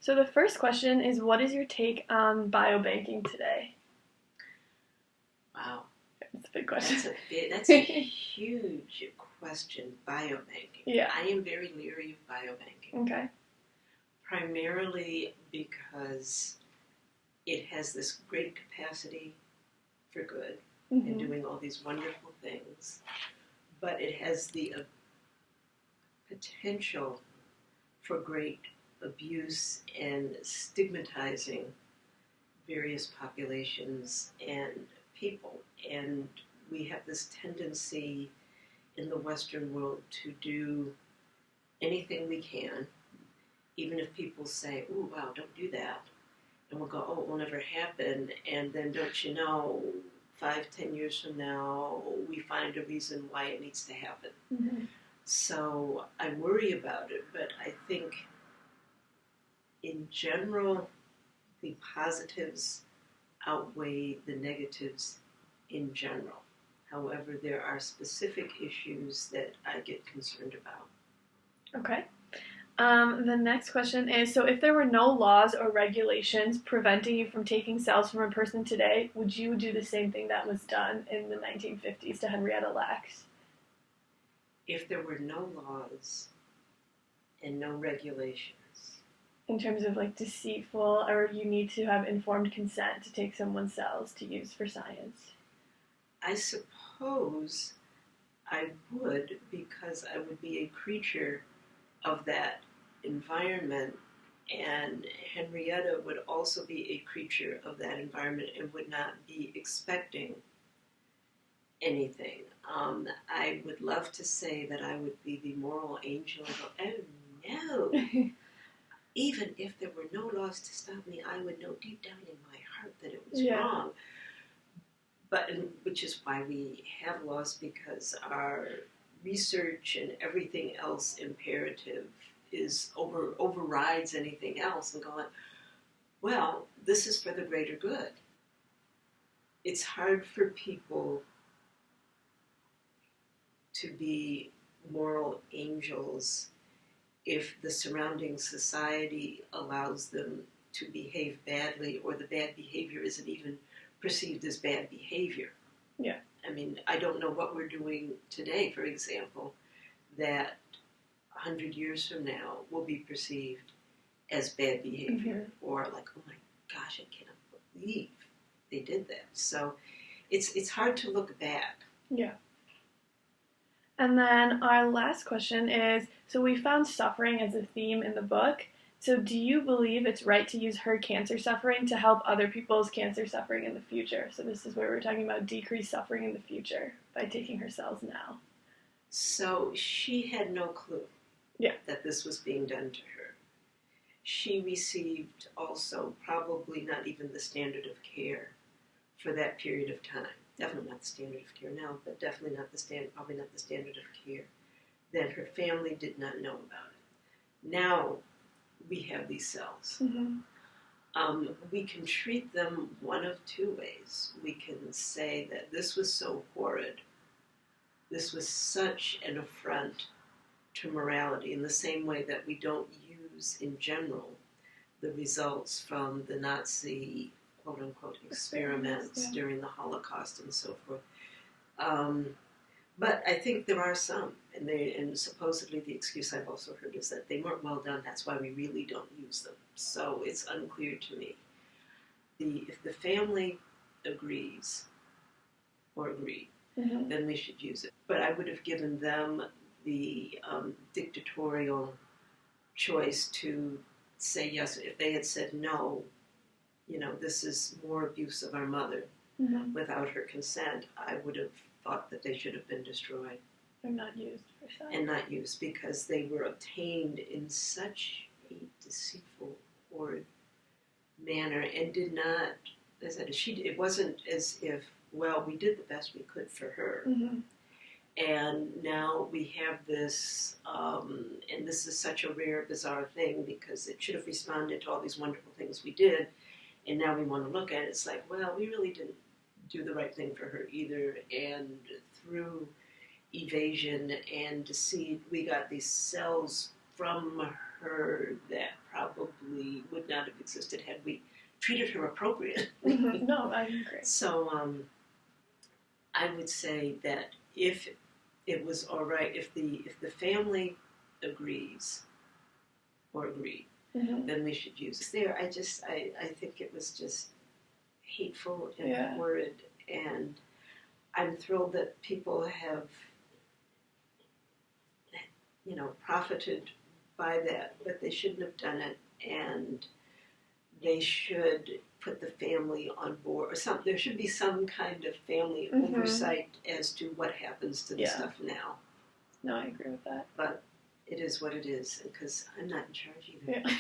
So the first question is, what is your take on biobanking today? Wow. That's a big question. That's a huge question, biobanking. Yeah. I am very leery of biobanking. Okay. Primarily because it has this great capacity for good and doing all these wonderful things, but it has the potential for great abuse and stigmatizing various populations and people. And we have this tendency in the Western world to do anything we can, even if people say, "Ooh, wow, don't do that." And we'll go, "Oh, it will never happen." And then, don't you know, 5, 10 years from now, we find a reason why it needs to happen. Mm-hmm. So I worry about it, but I think in general, the positives outweigh the negatives in general. However, there are specific issues that I get concerned about. Okay. The next question is, so if there were no laws or regulations preventing you from taking cells from a person today, would you do the same thing that was done in the 1950s to Henrietta Lacks? If there were no laws and no regulations. In terms of like deceitful, or you need to have informed consent to take someone's cells to use for science? I suppose I would, because I would be a creature of that environment, and Henrietta would also be a creature of that environment and would not be expecting anything. I would love to say that I would be the moral angel and go, "Oh no." Even if there were no laws to stop me, I would know deep down in my heart that it was wrong. But which is why we have laws, because our research and everything else imperative is overrides anything else, and going, well, this is for the greater good. It's hard for people to be moral angels if the surrounding society allows them to behave badly, or the bad behavior isn't even perceived as bad behavior. Yeah. I mean, I don't know what we're doing today, for example, that 100 years from now will be perceived as bad behavior, or like, "Oh my gosh, I cannot believe they did that." So it's hard to look back. Yeah. And then our last question is, so we found suffering as a theme in the book. So do you believe it's right to use her cancer suffering to help other people's cancer suffering in the future? So this is where we're talking about decreased suffering in the future by taking her cells now. So she had no clue that this was being done to her. She received also probably not even the standard of care for that period of time. Definitely not the standard of care now, but definitely not probably not the standard of care that her family did not know about it. Now we have these cells. We can treat them one of two ways. We can say that this was so horrid, this was such an affront to morality, in the same way that we don't use in general the results from the Nazi quote-unquote experiments during the Holocaust and so forth. But I think there are some, and supposedly the excuse I've also heard is that they weren't well done, that's why we really don't use them. So it's unclear to me. If the family agrees or agreed, then we should use it. But I would have given them the dictatorial choice to say yes. If they had said no, this is more abuse of our mother without her consent, I would have thought that they should have been destroyed. And not used for science. And not used, because they were obtained in such a deceitful, horrid manner, and did not, as I said, it wasn't as if, well, we did the best we could for her. And now we have this, and this is such a rare, bizarre thing, because it should have responded to all these wonderful things we did, and now we want to look at it, it's like, well, we really didn't do the right thing for her either, and through evasion and deceit, we got these cells from her that probably would not have existed had we treated her appropriately. No, I agree. So I would say that if it was all right, if the family agrees or agreed, then we should use it. There, I think it was just hateful and horrid, and I'm thrilled that people have, profited by that, but they shouldn't have done it, and they should put the family on board, or there should be some kind of family oversight as to what happens to the stuff now. No, I agree with that. But it is what it is, because I'm not in charge either. Yeah.